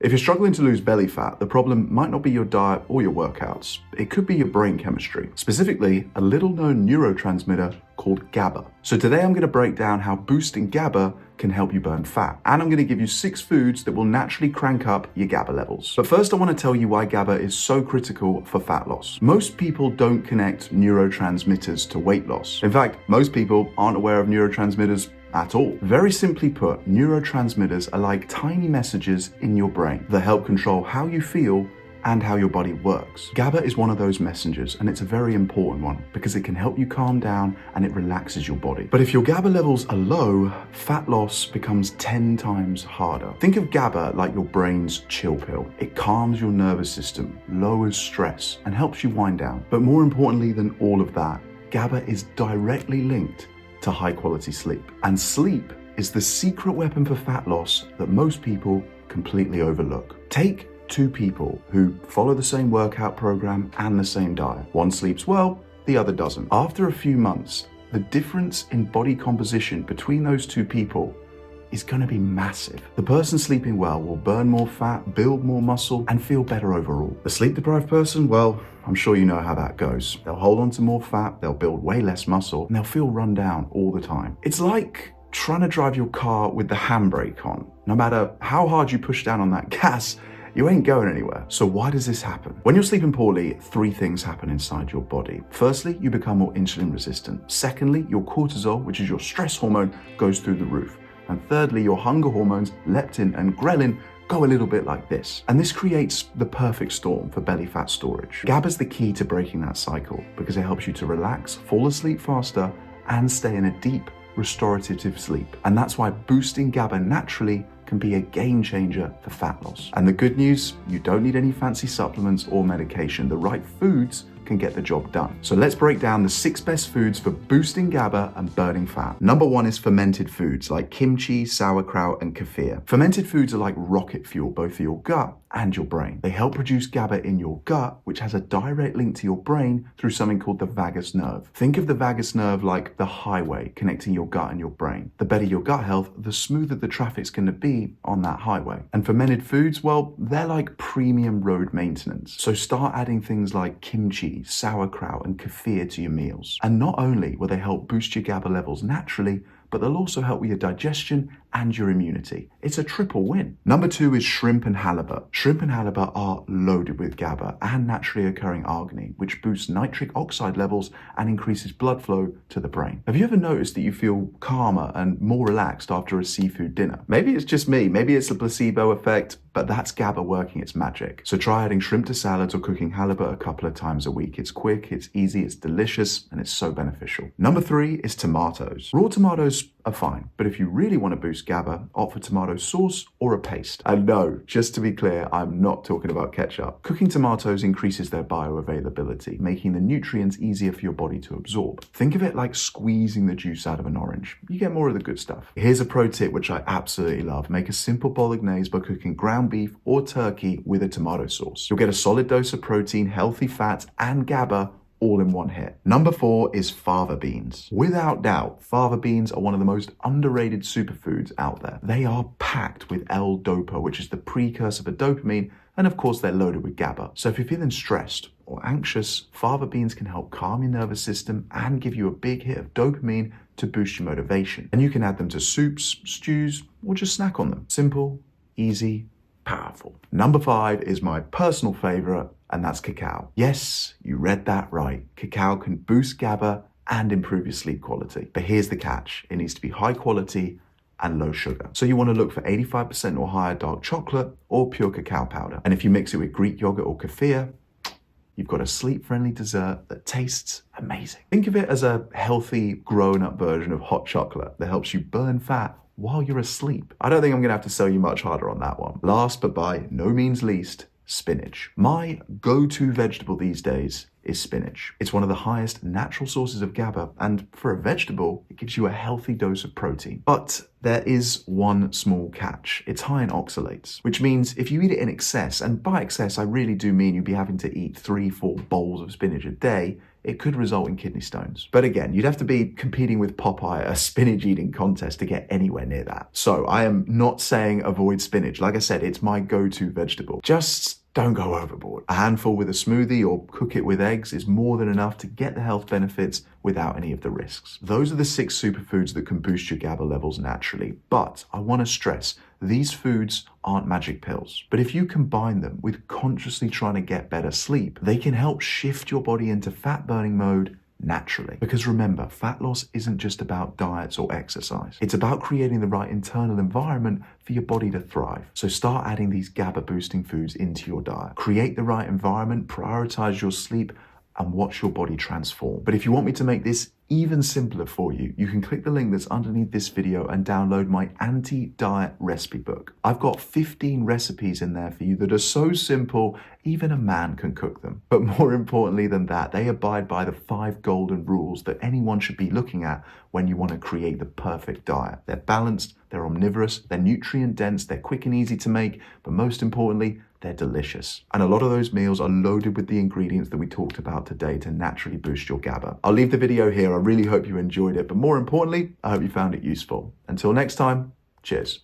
If you're struggling to lose belly fat, the problem might not be your diet or your workouts. It could be your brain chemistry, specifically a little-known neurotransmitter called GABA. So today I'm going to break down how boosting GABA can help you burn fat. And I'm going to give you 6 foods that will naturally crank up your GABA levels. But first I want to tell you why GABA is so critical for fat loss. Most people don't connect neurotransmitters to weight loss. In fact, most people aren't aware of neurotransmitters at all. Very simply put, neurotransmitters are like tiny messages in your brain that help control how you feel and how your body works. GABA is one of those messengers, and it's a very important one because it can help you calm down and it relaxes your body. But if your GABA levels are low, fat loss becomes 10 times harder. Think of GABA like your brain's chill pill. It calms your nervous system, lowers stress, and helps you wind down. But more importantly than all of that, GABA is directly linked to high quality sleep. And sleep is the secret weapon for fat loss that most people completely overlook. Take 2 people who follow the same workout program and the same diet. One sleeps well, the other doesn't. After a few months, the difference in body composition between those 2 people is going to be massive. The person sleeping well will burn more fat, build more muscle, and feel better overall. The sleep-deprived person, well, I'm sure you know how that goes. They'll hold on to more fat, they'll build way less muscle, and they'll feel run down all the time. It's like trying to drive your car with the handbrake on. No matter how hard you push down on that gas, you ain't going anywhere. So why does this happen? When you're sleeping poorly, 3 things happen inside your body. Firstly, you become more insulin resistant. Secondly, your cortisol, which is your stress hormone, goes through the roof. And thirdly, your hunger hormones, leptin and ghrelin, go a little bit like this. And this creates the perfect storm for belly fat storage. GABA is the key to breaking that cycle because it helps you to relax, fall asleep faster, and stay in a deep, restorative sleep. And that's why boosting GABA naturally can be a game changer for fat loss. And the good news, you don't need any fancy supplements or medication. The right foods can get the job done. So let's break down the 6 best foods for boosting GABA and burning fat. Number 1 is fermented foods like kimchi, sauerkraut, and kefir. Fermented foods are like rocket fuel, both for your gut and your brain. They help produce GABA in your gut, which has a direct link to your brain through something called the vagus nerve. Think of the vagus nerve like the highway connecting your gut and your brain. The better your gut health, the smoother the traffic's going to be on that highway. And fermented foods, well, they're like premium road maintenance. So start adding things like kimchi, sauerkraut, and kefir to your meals. And not only will they help boost your GABA levels naturally, but they'll also help with your digestion and your immunity. It's a triple win. Number 2 is shrimp and halibut. Shrimp and halibut are loaded with GABA and naturally occurring arginine, which boosts nitric oxide levels and increases blood flow to the brain. Have you ever noticed that you feel calmer and more relaxed after a seafood dinner? Maybe it's just me, maybe it's a placebo effect, but that's GABA working its magic. So try adding shrimp to salads or cooking halibut a couple of times a week. It's quick, it's easy, it's delicious, and it's so beneficial. Number 3 is tomatoes. Raw tomatoes are fine, but if you really want to boost GABA, opt for tomato sauce or a paste. And no, just to be clear, I'm not talking about ketchup. Cooking tomatoes increases their bioavailability, making the nutrients easier for your body to absorb. Think of it like squeezing the juice out of an orange. You get more of the good stuff. Here's a pro tip which I absolutely love. Make a simple bolognese by cooking ground beef or turkey with a tomato sauce. You'll get a solid dose of protein, healthy fats, and GABA all in one hit. Number 4 is fava beans. Without doubt, fava beans are one of the most underrated superfoods out there. They are packed with L-dopa, which is the precursor for dopamine, and of course they're loaded with GABA. So if you're feeling stressed or anxious, fava beans can help calm your nervous system and give you a big hit of dopamine to boost your motivation. And you can add them to soups, stews, or just snack on them. Simple, easy, powerful. Number 5 is my personal favorite, and that's cacao. Yes, you read that right. Cacao can boost GABA and improve your sleep quality. But here's the catch. It needs to be high quality and low sugar. So you want to look for 85% or higher dark chocolate or pure cacao powder. And if you mix it with Greek yogurt or kefir, you've got a sleep-friendly dessert that tastes amazing. Think of it as a healthy, grown-up version of hot chocolate that helps you burn fat while you're asleep. I don't think I'm gonna have to sell you much harder on that one. Last but by no means least, spinach. My go-to vegetable these days is spinach. It's one of the highest natural sources of GABA, and for a vegetable, it gives you a healthy dose of protein. But there is one small catch. It's high in oxalates, which means if you eat it in excess, and by excess I really do mean you'd be having to eat 3-4 bowls of spinach a day, it could result in kidney stones. But again, you'd have to be competing with Popeye, a spinach eating contest, to get anywhere near that. So I am not saying avoid spinach. Like I said, it's my go-to vegetable. Just don't go overboard. A handful with a smoothie or cook it with eggs is more than enough to get the health benefits without any of the risks. Those are the 6 superfoods that can boost your GABA levels naturally. But I want to stress, these foods aren't magic pills. But if you combine them with consciously trying to get better sleep, they can help shift your body into fat burning mode naturally. Because remember, fat loss isn't just about diets or exercise. It's about creating the right internal environment for your body to thrive. So start adding these GABA boosting foods into your diet. Create the right environment, prioritize your sleep, and watch your body transform. But if you want me to make this even simpler for you, you can click the link that's underneath this video and download my anti-diet recipe book. I've got 15 recipes in there for you that are so simple, even a man can cook them. But more importantly than that, they abide by the 5 golden rules that anyone should be looking at when you want to create the perfect diet. They're balanced, they're omnivorous, they're nutrient dense, they're quick and easy to make, but most importantly, they're delicious. And a lot of those meals are loaded with the ingredients that we talked about today to naturally boost your GABA. I'll leave the video here. I really hope you enjoyed it, but more importantly, I hope you found it useful. Until next time, cheers.